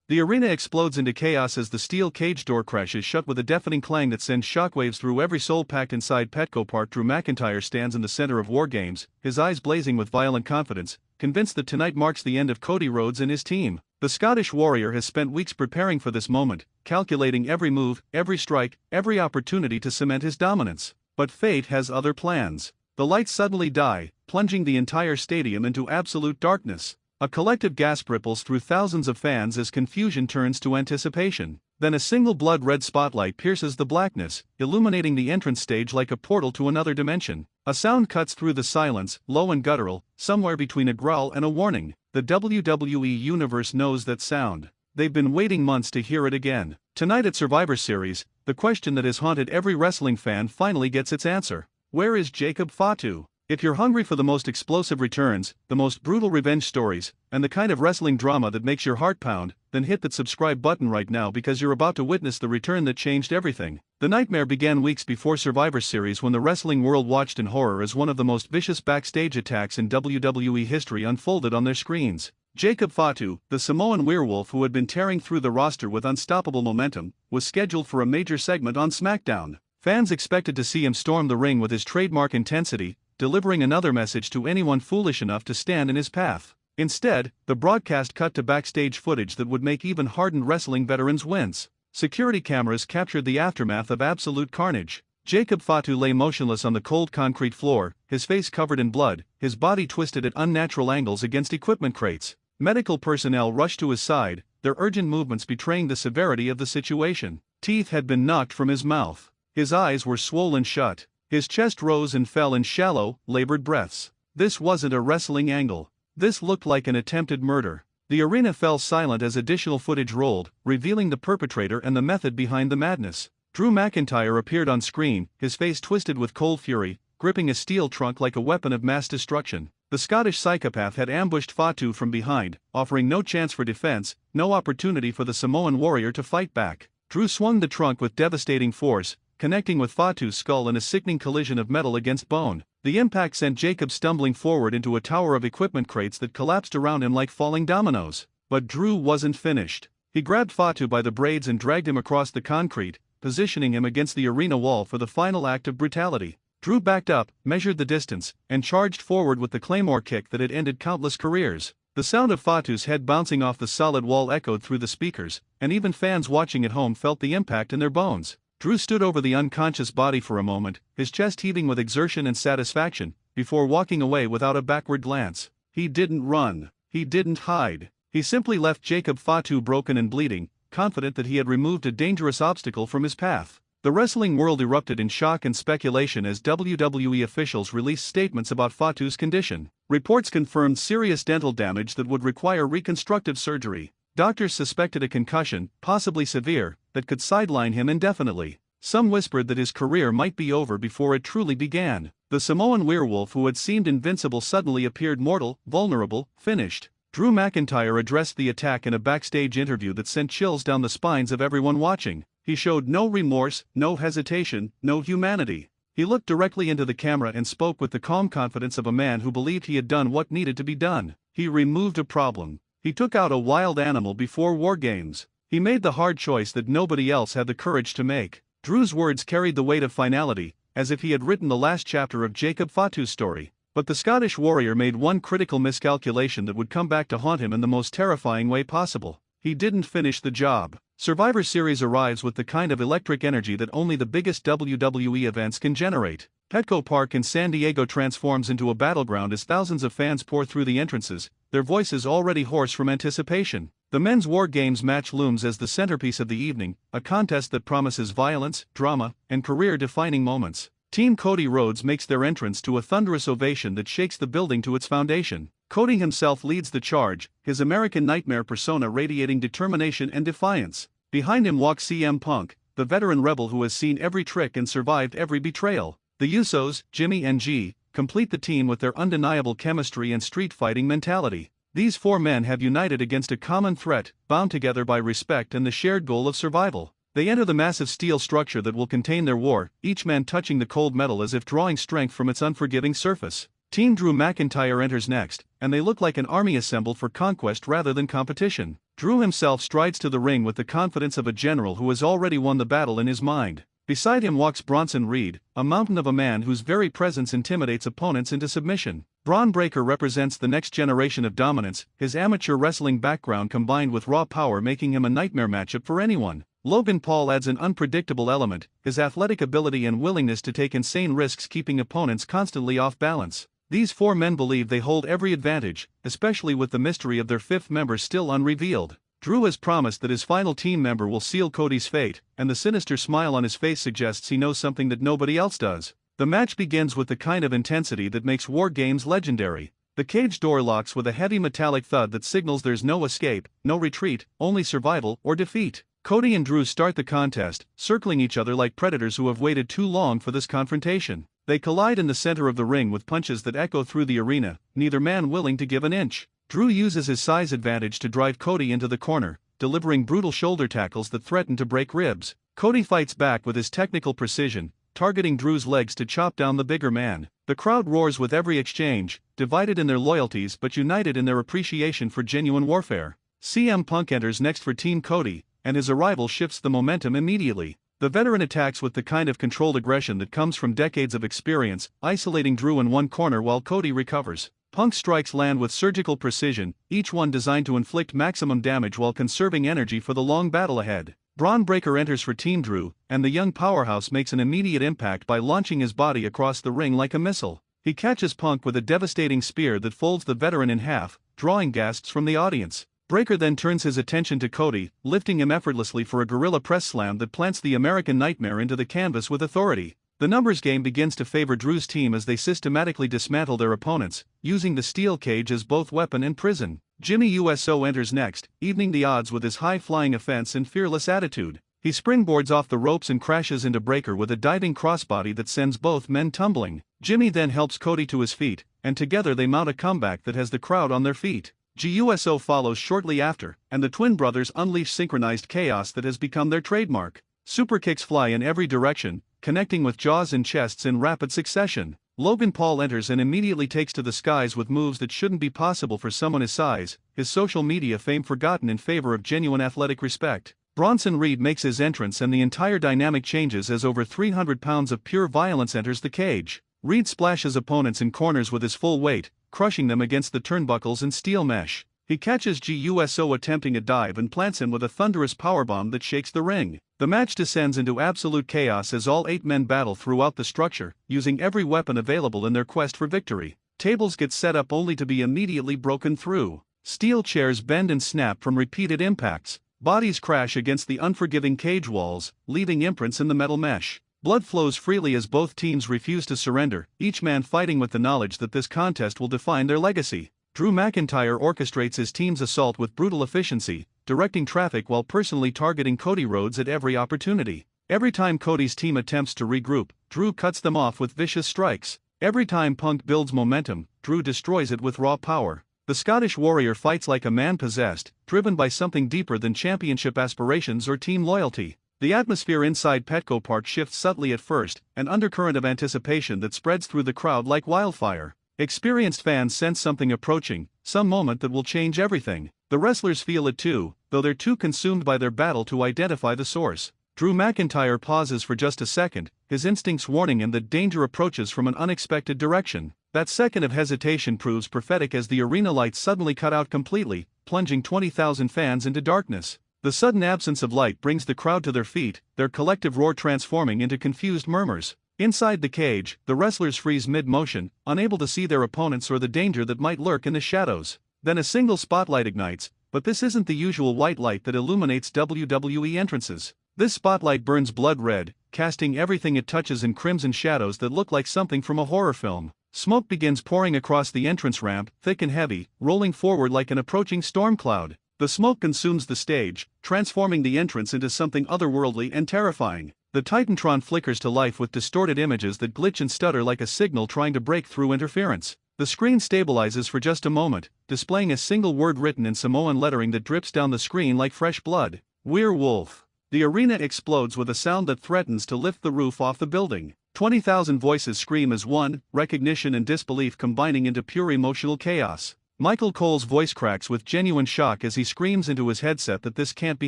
The arena explodes into chaos as the steel cage door crashes shut with a deafening clang that sends shockwaves through every soul packed inside Petco Park. Drew McIntyre stands in the center of War Games, his eyes blazing with violent confidence, convinced that tonight marks the end of Cody Rhodes and his team. The Scottish Warrior has spent weeks preparing for this moment, calculating every move, every strike, every opportunity to cement his dominance. But fate has other plans. The lights suddenly die, plunging the entire stadium into absolute darkness. A collective gasp ripples through thousands of fans as confusion turns to anticipation. Then a single blood-red spotlight pierces the blackness, illuminating the entrance stage like a portal to another dimension. A sound cuts through the silence, low and guttural, somewhere between a growl and a warning. The WWE Universe knows that sound. They've been waiting months to hear it again. Tonight at Survivor Series, the question that has haunted every wrestling fan finally gets its answer. Where is Jacob Fatu? If you're hungry for the most explosive returns, the most brutal revenge stories, and the kind of wrestling drama that makes your heart pound, then hit that subscribe button right now because you're about to witness the return that changed everything. The nightmare began weeks before Survivor Series when the wrestling world watched in horror as one of the most vicious backstage attacks in WWE history unfolded on their screens. Jacob Fatu, the Samoan werewolf who had been tearing through the roster with unstoppable momentum, was scheduled for a major segment on SmackDown. Fans expected to see him storm the ring with his trademark intensity, delivering another message to anyone foolish enough to stand in his path. Instead, the broadcast cut to backstage footage that would make even hardened wrestling veterans wince. Security cameras captured the aftermath of absolute carnage. Jacob Fatu lay motionless on the cold concrete floor, his face covered in blood, his body twisted at unnatural angles against equipment crates. Medical personnel rushed to his side, their urgent movements betraying the severity of the situation. Teeth had been knocked from his mouth. His eyes were swollen shut. His chest rose and fell in shallow, labored breaths. This wasn't a wrestling angle. This looked like an attempted murder. The arena fell silent as additional footage rolled, revealing the perpetrator and the method behind the madness. Drew McIntyre appeared on screen, his face twisted with cold fury, gripping a steel trunk like a weapon of mass destruction. The Scottish psychopath had ambushed Fatu from behind, offering no chance for defense, no opportunity for the Samoan warrior to fight back. Drew swung the trunk with devastating force, connecting with Fatu's skull in a sickening collision of metal against bone. The impact sent Jacob stumbling forward into a tower of equipment crates that collapsed around him like falling dominoes. But Drew wasn't finished. He grabbed Fatu by the braids and dragged him across the concrete, positioning him against the arena wall for the final act of brutality. Drew backed up, measured the distance, and charged forward with the claymore kick that had ended countless careers. The sound of Fatu's head bouncing off the solid wall echoed through the speakers, and even fans watching at home felt the impact in their bones. Drew stood over the unconscious body for a moment, his chest heaving with exertion and satisfaction, before walking away without a backward glance. He didn't run. He didn't hide. He simply left Jacob Fatu broken and bleeding, confident that he had removed a dangerous obstacle from his path. The wrestling world erupted in shock and speculation as WWE officials released statements about Fatu's condition. Reports confirmed serious dental damage that would require reconstructive surgery. Doctors suspected a concussion, possibly severe, that could sideline him indefinitely. Some whispered that his career might be over before it truly began. The Samoan werewolf who had seemed invincible suddenly appeared mortal, vulnerable, finished. Drew McIntyre addressed the attack in a backstage interview that sent chills down the spines of everyone watching. He showed no remorse, no hesitation, no humanity. He looked directly into the camera and spoke with the calm confidence of a man who believed he had done what needed to be done. He removed a problem. He took out a wild animal before War Games. He made the hard choice that nobody else had the courage to make. Drew's words carried the weight of finality, as if he had written the last chapter of Jacob Fatu's story. But the Scottish warrior made one critical miscalculation that would come back to haunt him in the most terrifying way possible. He didn't finish the job. Survivor Series arrives with the kind of electric energy that only the biggest WWE events can generate. Petco Park in San Diego transforms into a battleground as thousands of fans pour through the entrances, their voices already hoarse from anticipation. The men's War Games match looms as the centerpiece of the evening, a contest that promises violence, drama, and career-defining moments. Team Cody Rhodes makes their entrance to a thunderous ovation that shakes the building to its foundation. Cody himself leads the charge, his American Nightmare persona radiating determination and defiance. Behind him walks CM Punk, the veteran rebel who has seen every trick and survived every betrayal. The Usos, Jimmy and G, complete the team with their undeniable chemistry and street-fighting mentality. These four men have united against a common threat, bound together by respect and the shared goal of survival. They enter the massive steel structure that will contain their war, each man touching the cold metal as if drawing strength from its unforgiving surface. Team Drew McIntyre enters next, and they look like an army assembled for conquest rather than competition. Drew himself strides to the ring with the confidence of a general who has already won the battle in his mind. Beside him walks Bronson Reed, a mountain of a man whose very presence intimidates opponents into submission. Braun Breaker represents the next generation of dominance, his amateur wrestling background combined with raw power making him a nightmare matchup for anyone. Logan Paul adds an unpredictable element, his athletic ability and willingness to take insane risks keeping opponents constantly off balance. These four men believe they hold every advantage, especially with the mystery of their fifth member still unrevealed. Drew has promised that his final team member will seal Cody's fate, and the sinister smile on his face suggests he knows something that nobody else does. The match begins with the kind of intensity that makes War Games legendary. The cage door locks with a heavy metallic thud that signals there's no escape, no retreat, only survival or defeat. Cody and Drew start the contest, circling each other like predators who have waited too long for this confrontation. They collide in the center of the ring with punches that echo through the arena, neither man willing to give an inch. Drew uses his size advantage to drive Cody into the corner, delivering brutal shoulder tackles that threaten to break ribs. Cody fights back with his technical precision, targeting Drew's legs to chop down the bigger man. The crowd roars with every exchange, divided in their loyalties but united in their appreciation for genuine warfare. CM Punk enters next for Team Cody, and his arrival shifts the momentum immediately. The veteran attacks with the kind of controlled aggression that comes from decades of experience, isolating Drew in one corner while Cody recovers. Punk's strikes land with surgical precision, each one designed to inflict maximum damage while conserving energy for the long battle ahead. Braun Breaker enters for Team Drew, and the young powerhouse makes an immediate impact by launching his body across the ring like a missile. He catches Punk with a devastating spear that folds the veteran in half, drawing gasps from the audience. Breaker then turns his attention to Cody, lifting him effortlessly for a gorilla press slam that plants the American Nightmare into the canvas with authority. The numbers game begins to favor Drew's team as they systematically dismantle their opponents, using the steel cage as both weapon and prison. Jimmy USO enters next, evening the odds with his high-flying offense and fearless attitude. He springboards off the ropes and crashes into Breaker with a diving crossbody that sends both men tumbling. Jimmy then helps Cody to his feet, and together they mount a comeback that has the crowd on their feet. GUSO follows shortly after, and the twin brothers unleash synchronized chaos that has become their trademark. Super kicks fly in every direction, connecting with jaws and chests in rapid succession. Logan Paul enters and immediately takes to the skies with moves that shouldn't be possible for someone his size, his social media fame forgotten in favor of genuine athletic respect. Bronson Reed makes his entrance and the entire dynamic changes as over 300 pounds of pure violence enters the cage. Reed splashes opponents in corners with his full weight, crushing them against the turnbuckles and steel mesh. He catches GUSO attempting a dive and plants him with a thunderous powerbomb that shakes the ring. The match descends into absolute chaos as all 8 men battle throughout the structure, using every weapon available in their quest for victory. Tables get set up only to be immediately broken through. Steel chairs bend and snap from repeated impacts. Bodies crash against the unforgiving cage walls, leaving imprints in the metal mesh. Blood flows freely as both teams refuse to surrender, each man fighting with the knowledge that this contest will define their legacy. Drew Mcantyre orchestrates his team's assault with brutal efficiency, directing traffic while personally targeting Cody Rhodes at every opportunity. Every time Cody's team attempts to regroup, Drew cuts them off with vicious strikes. Every time Punk builds momentum, Drew destroys it with raw power. The Scottish Warrior fights like a man possessed, driven by something deeper than championship aspirations or team loyalty. The atmosphere inside Petco Park shifts subtly at first, an undercurrent of anticipation that spreads through the crowd like wildfire. Experienced fans sense something approaching, some moment that will change everything. The wrestlers feel it too, though they're too consumed by their battle to identify the source. Drew Mcintyre pauses for just a second, his instincts warning him that danger approaches from an unexpected direction. That second of hesitation proves prophetic as the arena lights suddenly cut out completely, plunging 20,000 fans into darkness. The sudden absence of light brings the crowd to their feet, their collective roar transforming into confused murmurs. Inside the cage, the wrestlers freeze mid-motion, unable to see their opponents or the danger that might lurk in the shadows. Then a single spotlight ignites, but this isn't the usual white light that illuminates WWE entrances. This spotlight burns blood red, casting everything it touches in crimson shadows that look like something from a horror film. Smoke begins pouring across the entrance ramp, thick and heavy, rolling forward like an approaching storm cloud. The smoke consumes the stage, transforming the entrance into something otherworldly and terrifying. The Titantron flickers to life with distorted images that glitch and stutter like a signal trying to break through interference. The screen stabilizes for just a moment, displaying a single word written in Samoan lettering that drips down the screen like fresh blood. Werewolf. The arena explodes with a sound that threatens to lift the roof off the building. 20,000 voices scream as one, recognition and disbelief combining into pure emotional chaos. Michael Cole's voice cracks with genuine shock as he screams into his headset that this can't be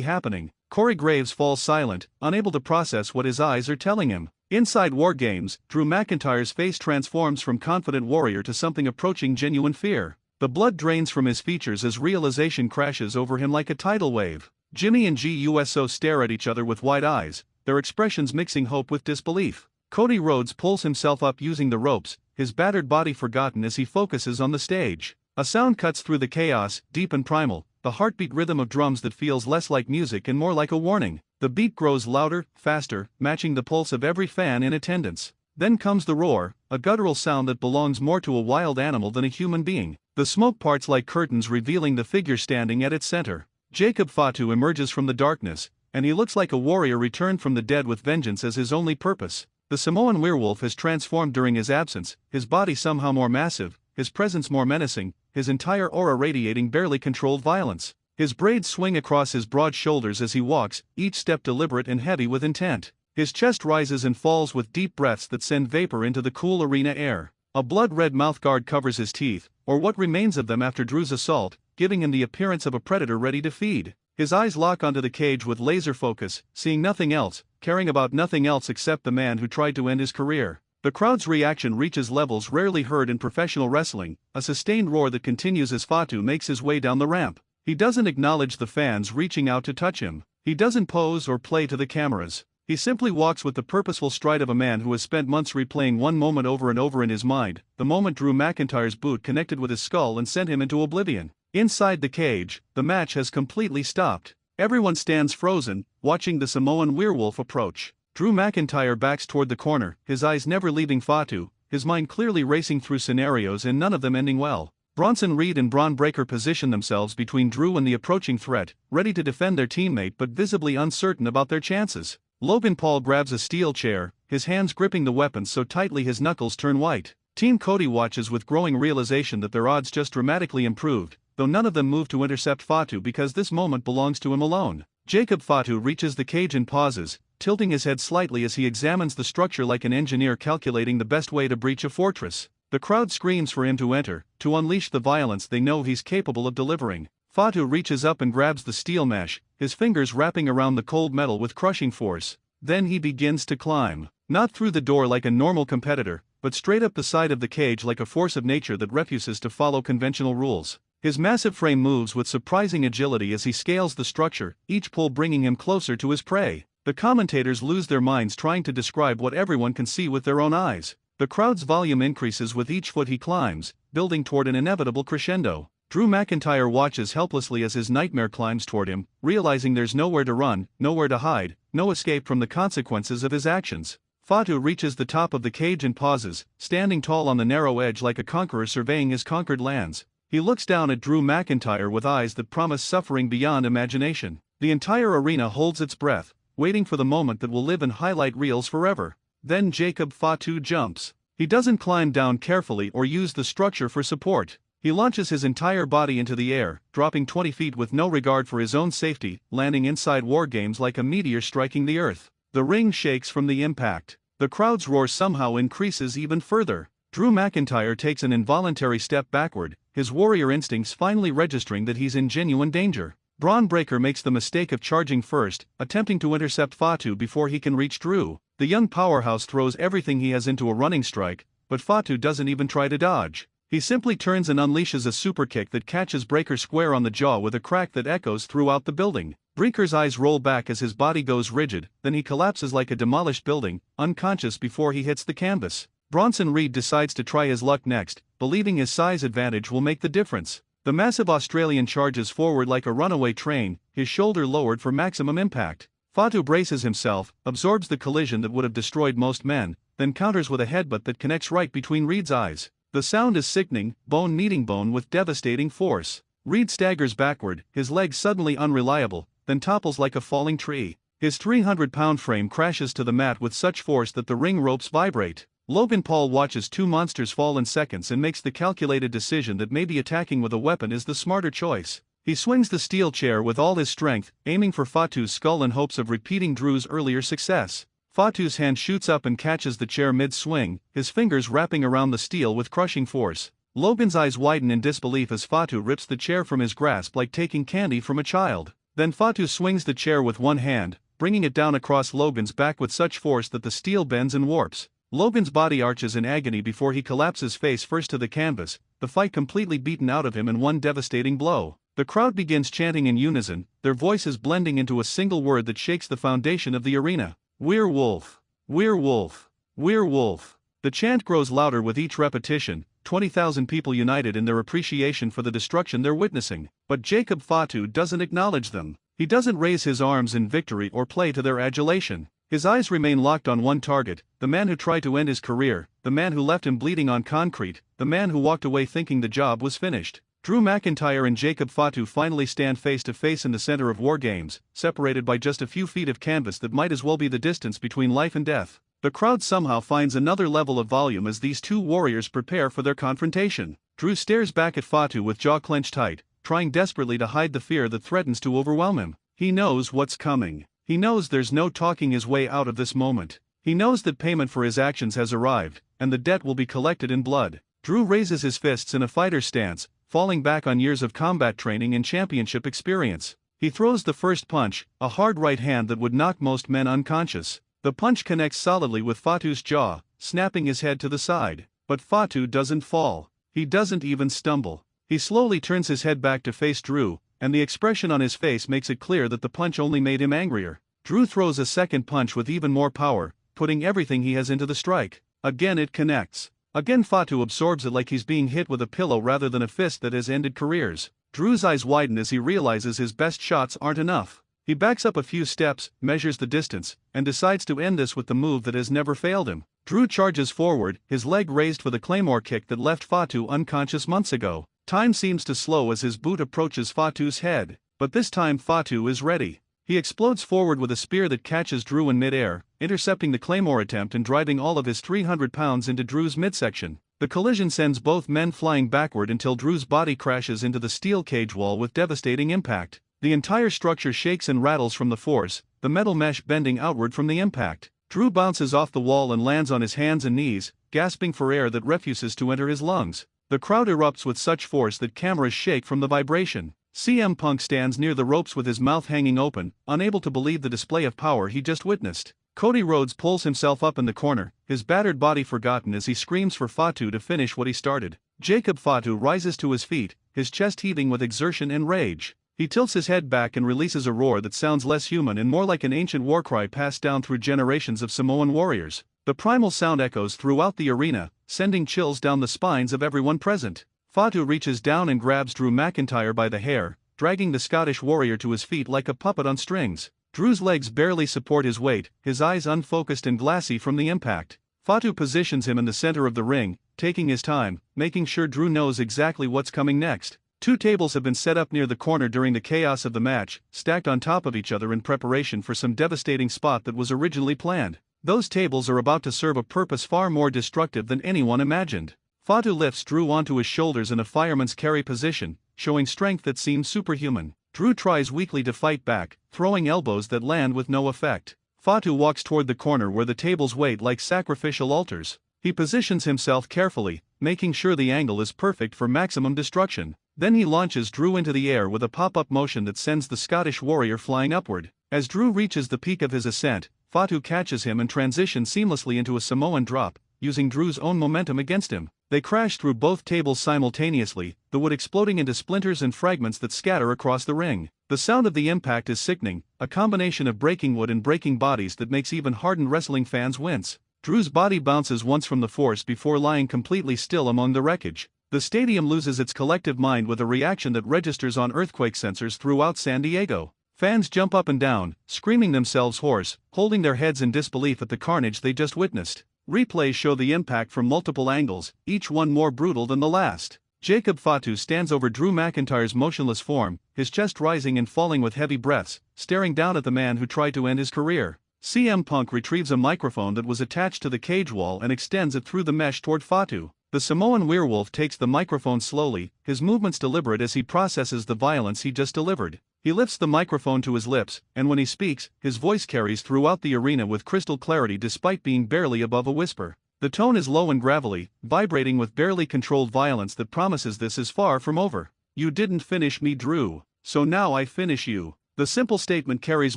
happening. Corey Graves falls silent, unable to process what his eyes are telling him. Inside War Games, Drew McIntyre's face transforms from confident warrior to something approaching genuine fear. The blood drains from his features as realization crashes over him like a tidal wave. Jimmy and GUSO stare at each other with wide eyes, their expressions mixing hope with disbelief. Cody Rhodes pulls himself up using the ropes, his battered body forgotten as he focuses on the stage. A sound cuts through the chaos, deep and primal, the heartbeat rhythm of drums that feels less like music and more like a warning. The beat grows louder, faster, matching the pulse of every fan in attendance. Then comes the roar, a guttural sound that belongs more to a wild animal than a human being. The smoke parts like curtains, revealing the figure standing at its center. Jacob Fatu emerges from the darkness, and he looks like a warrior returned from the dead with vengeance as his only purpose. The Samoan werewolf has transformed during his absence, his body somehow more massive, his presence more menacing, his entire aura radiating barely controlled violence. His braids swing across his broad shoulders as he walks, each step deliberate and heavy with intent. His chest rises and falls with deep breaths that send vapor into the cool arena air. A blood-red mouthguard covers his teeth, or what remains of them after Drew's assault, giving him the appearance of a predator ready to feed. His eyes lock onto the cage with laser focus, seeing nothing else, caring about nothing else except the man who tried to end his career. The crowd's reaction reaches levels rarely heard in professional wrestling, a sustained roar that continues as Fatu makes his way down the ramp. He doesn't acknowledge the fans reaching out to touch him. He doesn't pose or play to the cameras. He simply walks with the purposeful stride of a man who has spent months replaying one moment over and over in his mind, the moment Drew McIntyre's boot connected with his skull and sent him into oblivion. Inside the cage, the match has completely stopped. Everyone stands frozen, watching the Samoan werewolf approach. Drew McIntyre backs toward the corner, his eyes never leaving Fatu, his mind clearly racing through scenarios and none of them ending well. Bronson Reed and Braun Breaker position themselves between Drew and the approaching threat, ready to defend their teammate but visibly uncertain about their chances. Logan Paul grabs a steel chair, his hands gripping the weapon so tightly his knuckles turn white. Team Cody watches with growing realization that their odds just dramatically improved, though none of them move to intercept Fatu because this moment belongs to him alone. Jacob Fatu reaches the cage and pauses, tilting his head slightly as he examines the structure like an engineer calculating the best way to breach a fortress. The crowd screams for him to enter, to unleash the violence they know he's capable of delivering. Fatu reaches up and grabs the steel mesh, his fingers wrapping around the cold metal with crushing force. Then he begins to climb. Not through the door like a normal competitor, but straight up the side of the cage like a force of nature that refuses to follow conventional rules. His massive frame moves with surprising agility as he scales the structure, each pull bringing him closer to his prey. The commentators lose their minds trying to describe what everyone can see with their own eyes. The crowd's volume increases with each foot he climbs, building toward an inevitable crescendo. Drew McIntyre watches helplessly as his nightmare climbs toward him, realizing there's nowhere to run, nowhere to hide, no escape from the consequences of his actions. Fatu reaches the top of the cage and pauses, standing tall on the narrow edge like a conqueror surveying his conquered lands. He looks down at Drew McIntyre with eyes that promise suffering beyond imagination. The entire arena holds its breath, waiting for the moment that will live in highlight reels forever. Then Jacob Fatu jumps. He doesn't climb down carefully or use the structure for support. He launches his entire body into the air, dropping 20 feet with no regard for his own safety, landing inside War Games like a meteor striking the earth. The ring shakes from the impact. The crowd's roar somehow increases even further. Drew McIntyre takes an involuntary step backward, his warrior instincts finally registering that he's in genuine danger. Braun Breaker makes the mistake of charging first, attempting to intercept Fatu before he can reach Drew. The young powerhouse throws everything he has into a running strike, but Fatu doesn't even try to dodge. He simply turns and unleashes a superkick that catches Breaker square on the jaw with a crack that echoes throughout the building. Breaker's eyes roll back as his body goes rigid, then he collapses like a demolished building, unconscious before he hits the canvas. Bronson Reed decides to try his luck next, believing his size advantage will make the difference. The massive Australian charges forward like a runaway train, his shoulder lowered for maximum impact. Fatu braces himself, absorbs the collision that would have destroyed most men, then counters with a headbutt that connects right between Reed's eyes. The sound is sickening, bone meeting bone with devastating force. Reed staggers backward, his legs suddenly unreliable, then topples like a falling tree. His 300-pound frame crashes to the mat with such force that the ring ropes vibrate. Logan Paul watches two monsters fall in seconds and makes the calculated decision that maybe attacking with a weapon is the smarter choice. He swings the steel chair with all his strength, aiming for Fatu's skull in hopes of repeating Drew's earlier success. Fatu's hand shoots up and catches the chair mid-swing, his fingers wrapping around the steel with crushing force. Logan's eyes widen in disbelief as Fatu rips the chair from his grasp like taking candy from a child. Then Fatu swings the chair with one hand, bringing it down across Logan's back with such force that the steel bends and warps. Logan's body arches in agony before he collapses face first to the canvas, the fight completely beaten out of him in one devastating blow. The crowd begins chanting in unison, their voices blending into a single word that shakes the foundation of the arena. "We're Wolf! We're Wolf! We're Wolf!" The chant grows louder with each repetition, 20,000 people united in their appreciation for the destruction they're witnessing. But Jacob Fatu doesn't acknowledge them. He doesn't raise his arms in victory or play to their adulation. His eyes remain locked on one target, the man who tried to end his career, the man who left him bleeding on concrete, the man who walked away thinking the job was finished. Drew McIntyre and Jacob Fatu finally stand face to face in the center of War Games, separated by just a few feet of canvas that might as well be the distance between life and death. The crowd somehow finds another level of volume as these two warriors prepare for their confrontation. Drew stares back at Fatu with jaw clenched tight, trying desperately to hide the fear that threatens to overwhelm him. He knows what's coming. He knows there's no talking his way out of this moment. He knows that payment for his actions has arrived, and the debt will be collected in blood. Drew raises his fists in a fighter's stance, falling back on years of combat training and championship experience. He throws the first punch, a hard right hand that would knock most men unconscious. The punch connects solidly with Fatu's jaw, snapping his head to the side. But Fatu doesn't fall. He doesn't even stumble. He slowly turns his head back to face Drew, and the expression on his face makes it clear that the punch only made him angrier. Drew throws a second punch with even more power, putting everything he has into the strike. Again it connects. Again Fatu absorbs it like he's being hit with a pillow rather than a fist that has ended careers. Drew's eyes widen as he realizes his best shots aren't enough. He backs up a few steps, measures the distance, and decides to end this with the move that has never failed him. Drew charges forward, his leg raised for the claymore kick that left Fatu unconscious months ago. Time seems to slow as his boot approaches Fatu's head, but this time Fatu is ready. He explodes forward with a spear that catches Drew in midair, intercepting the claymore attempt and driving all of his 300 pounds into Drew's midsection. The collision sends both men flying backward until Drew's body crashes into the steel cage wall with devastating impact. The entire structure shakes and rattles from the force, the metal mesh bending outward from the impact. Drew bounces off the wall and lands on his hands and knees, gasping for air that refuses to enter his lungs. The crowd erupts with such force that cameras shake from the vibration. CM Punk stands near the ropes with his mouth hanging open, unable to believe the display of power he just witnessed. Cody Rhodes pulls himself up in the corner, his battered body forgotten as he screams for Fatu to finish what he started. Jacob Fatu rises to his feet, his chest heaving with exertion and rage. He tilts his head back and releases a roar that sounds less human and more like an ancient war cry passed down through generations of Samoan warriors. The primal sound echoes throughout the arena, sending chills down the spines of everyone present. Fatu reaches down and grabs Drew McIntyre by the hair, dragging the Scottish warrior to his feet like a puppet on strings. Drew's legs barely support his weight, his eyes unfocused and glassy from the impact. Fatu positions him in the center of the ring, taking his time, making sure Drew knows exactly what's coming next. 2 tables have been set up near the corner during the chaos of the match, stacked on top of each other in preparation for some devastating spot that was originally planned. Those tables are about to serve a purpose far more destructive than anyone imagined. Fatu lifts Drew onto his shoulders in a fireman's carry position, showing strength that seems superhuman. Drew tries weakly to fight back, throwing elbows that land with no effect. Fatu walks toward the corner where the tables wait like sacrificial altars. He positions himself carefully, making sure the angle is perfect for maximum destruction. Then he launches Drew into the air with a pop-up motion that sends the Scottish warrior flying upward. As Drew reaches the peak of his ascent, Fatu catches him and transitions seamlessly into a Samoan drop, using Drew's own momentum against him. They crash through both tables simultaneously, the wood exploding into splinters and fragments that scatter across the ring. The sound of the impact is sickening, a combination of breaking wood and breaking bodies that makes even hardened wrestling fans wince. Drew's body bounces once from the force before lying completely still among the wreckage. The stadium loses its collective mind with a reaction that registers on earthquake sensors throughout San Diego. Fans jump up and down, screaming themselves hoarse, holding their heads in disbelief at the carnage they just witnessed. Replays show the impact from multiple angles, each one more brutal than the last. Jacob Fatu stands over Drew McIntyre's motionless form, his chest rising and falling with heavy breaths, staring down at the man who tried to end his career. CM Punk retrieves a microphone that was attached to the cage wall and extends it through the mesh toward Fatu. The Samoan werewolf takes the microphone slowly, his movements deliberate as he processes the violence he just delivered. He lifts the microphone to his lips, and when he speaks, his voice carries throughout the arena with crystal clarity despite being barely above a whisper. The tone is low and gravelly, vibrating with barely controlled violence that promises this is far from over. "You didn't finish me, Drew, so now I finish you." The simple statement carries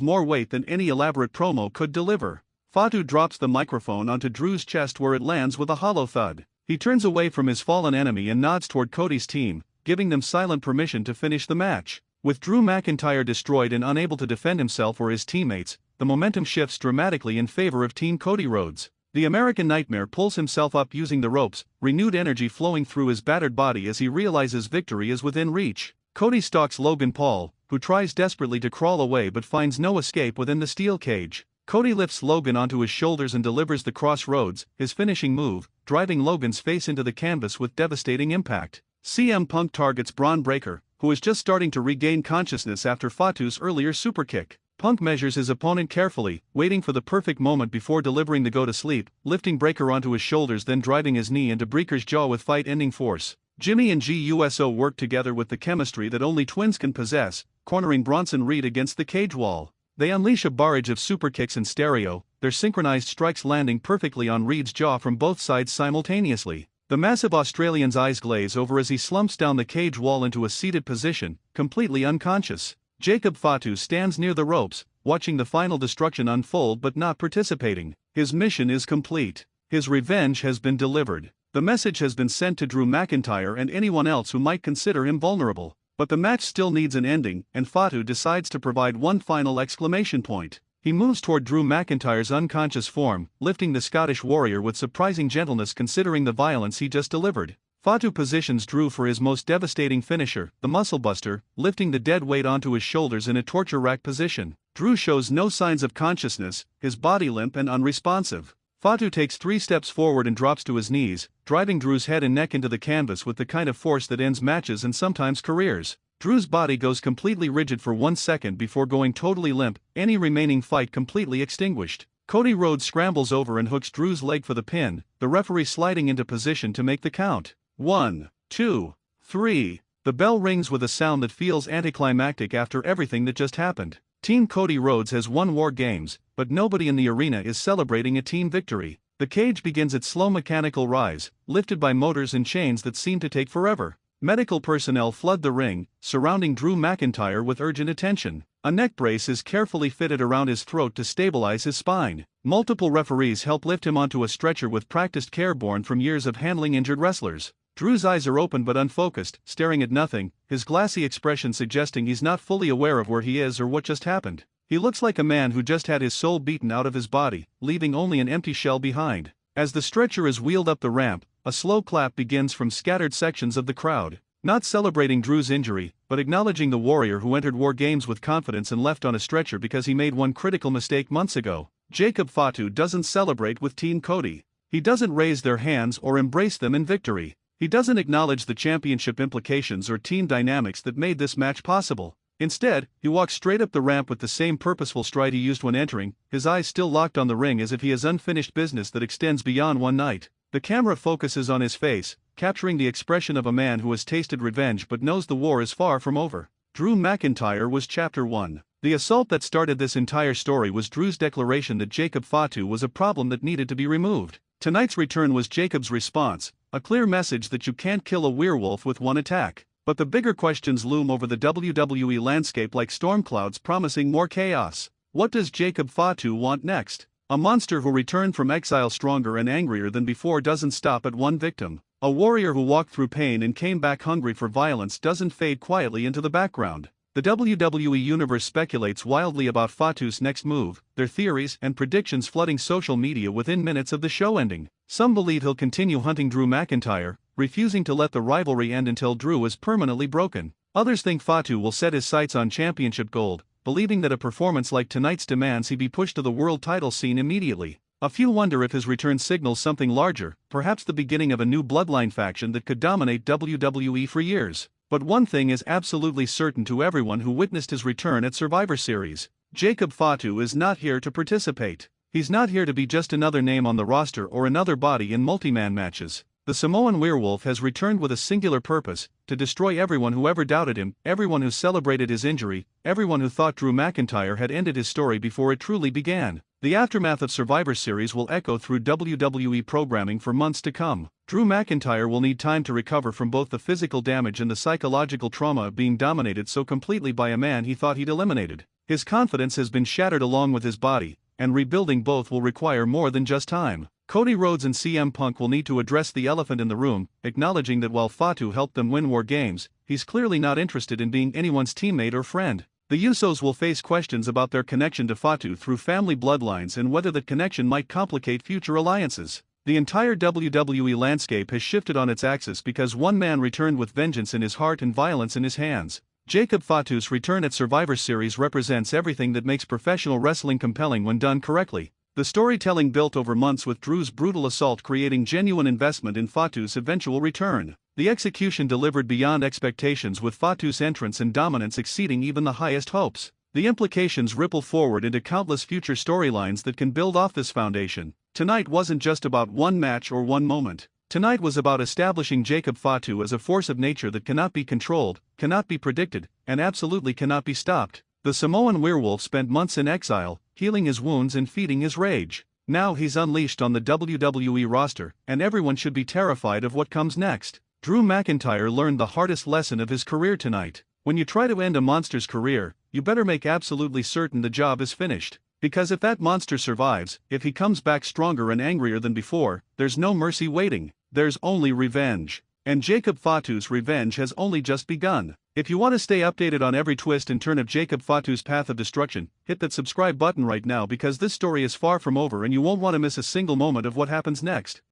more weight than any elaborate promo could deliver. Fatu drops the microphone onto Drew's chest where it lands with a hollow thud. He turns away from his fallen enemy and nods toward Cody's team, giving them silent permission to finish the match. With Drew McIntyre destroyed and unable to defend himself or his teammates, the momentum shifts dramatically in favor of Team Cody Rhodes. The American Nightmare pulls himself up using the ropes, renewed energy flowing through his battered body as he realizes victory is within reach. Cody stalks Logan Paul, who tries desperately to crawl away but finds no escape within the steel cage. Cody lifts Logan onto his shoulders and delivers the Crossroads, his finishing move, driving Logan's face into the canvas with devastating impact. CM Punk targets Braun Breaker, who is just starting to regain consciousness after Fatu's earlier superkick. Punk measures his opponent carefully, waiting for the perfect moment before delivering the go-to-sleep, lifting Breaker onto his shoulders then driving his knee into Breaker's jaw with fight-ending force. Jimmy and GUSO work together with the chemistry that only twins can possess, cornering Bronson Reed against the cage wall. They unleash a barrage of superkicks in stereo, their synchronized strikes landing perfectly on Reed's jaw from both sides simultaneously. The massive Australian's eyes glaze over as he slumps down the cage wall into a seated position, completely unconscious. Jacob Fatu stands near the ropes, watching the final destruction unfold but not participating. His mission is complete. His revenge has been delivered. The message has been sent to Drew McIntyre and anyone else who might consider him vulnerable. But the match still needs an ending, and Fatu decides to provide one final exclamation point. He moves toward Drew McIntyre's unconscious form, lifting the Scottish warrior with surprising gentleness considering the violence he just delivered. Fatu positions Drew for his most devastating finisher, the Muscle Buster, lifting the dead weight onto his shoulders in a torture rack position. Drew shows no signs of consciousness, his body limp and unresponsive. Fatu takes 3 steps forward and drops to his knees, driving Drew's head and neck into the canvas with the kind of force that ends matches and sometimes careers. Drew's body goes completely rigid for 1 second before going totally limp, any remaining fight completely extinguished. Cody Rhodes scrambles over and hooks Drew's leg for the pin, the referee sliding into position to make the count. 1, 2, 3. The bell rings with a sound that feels anticlimactic after everything that just happened. Team Cody Rhodes has won War Games, but nobody in the arena is celebrating a team victory. The cage begins its slow mechanical rise, lifted by motors and chains that seem to take forever. Medical personnel flood the ring, surrounding Drew McIntyre with urgent attention. A neck brace is carefully fitted around his throat to stabilize his spine. Multiple referees help lift him onto a stretcher with practiced care born from years of handling injured wrestlers. Drew's eyes are open but unfocused, staring at nothing, his glassy expression suggesting he's not fully aware of where he is or what just happened. He looks like a man who just had his soul beaten out of his body, leaving only an empty shell behind. As the stretcher is wheeled up the ramp, a slow clap begins from scattered sections of the crowd. Not celebrating Drew's injury, but acknowledging the warrior who entered War Games with confidence and left on a stretcher because he made one critical mistake months ago. Jacob Fatu doesn't celebrate with Team Cody. He doesn't raise their hands or embrace them in victory. He doesn't acknowledge the championship implications or team dynamics that made this match possible. Instead, he walks straight up the ramp with the same purposeful stride he used when entering, his eyes still locked on the ring as if he has unfinished business that extends beyond one night. The camera focuses on his face, capturing the expression of a man who has tasted revenge but knows the war is far from over. Drew McIntyre was Chapter 1. The assault that started this entire story was Drew's declaration that Jacob Fatu was a problem that needed to be removed. Tonight's return was Jacob's response, a clear message that you can't kill a werewolf with one attack. But the bigger questions loom over the WWE landscape like storm clouds promising more chaos. What does Jacob Fatu want next? A monster who returned from exile stronger and angrier than before doesn't stop at one victim. A warrior who walked through pain and came back hungry for violence doesn't fade quietly into the background. The WWE Universe speculates wildly about Fatu's next move, their theories and predictions flooding social media within minutes of the show ending. Some believe he'll continue hunting Drew McIntyre, refusing to let the rivalry end until Drew is permanently broken. Others think Fatu will set his sights on championship gold, believing that a performance like tonight's demands he be pushed to the world title scene immediately. A few wonder if his return signals something larger, perhaps the beginning of a new bloodline faction that could dominate WWE for years. But one thing is absolutely certain to everyone who witnessed his return at Survivor Series. Jacob Fatu is not here to participate. He's not here to be just another name on the roster or another body in multi-man matches. The Samoan werewolf has returned with a singular purpose, to destroy everyone who ever doubted him, everyone who celebrated his injury, everyone who thought Drew McIntyre had ended his story before it truly began. The aftermath of Survivor Series will echo through WWE programming for months to come. Drew McIntyre will need time to recover from both the physical damage and the psychological trauma of being dominated so completely by a man he thought he'd eliminated. His confidence has been shattered along with his body, and rebuilding both will require more than just time. Cody Rhodes and CM Punk will need to address the elephant in the room, acknowledging that while Fatu helped them win War Games, he's clearly not interested in being anyone's teammate or friend. The Usos will face questions about their connection to Fatu through family bloodlines and whether that connection might complicate future alliances. The entire WWE landscape has shifted on its axis because one man returned with vengeance in his heart and violence in his hands. Jacob Fatu's return at Survivor Series represents everything that makes professional wrestling compelling when done correctly. The storytelling built over months with Drew's brutal assault creating genuine investment in Fatu's eventual return. The execution delivered beyond expectations with Fatu's entrance and dominance exceeding even the highest hopes. The implications ripple forward into countless future storylines that can build off this foundation. Tonight wasn't just about one match or one moment. Tonight was about establishing Jacob Fatu as a force of nature that cannot be controlled, cannot be predicted, and absolutely cannot be stopped. The Samoan werewolf spent months in exile, healing his wounds and feeding his rage. Now he's unleashed on the WWE roster, and everyone should be terrified of what comes next. Drew McIntyre learned the hardest lesson of his career tonight. When you try to end a monster's career, you better make absolutely certain the job is finished. Because if that monster survives, if he comes back stronger and angrier than before, there's no mercy waiting. There's only revenge. And Jacob Fatu's revenge has only just begun. If you want to stay updated on every twist and turn of Jacob Fatu's path of destruction, hit that subscribe button right now because this story is far from over and you won't want to miss a single moment of what happens next.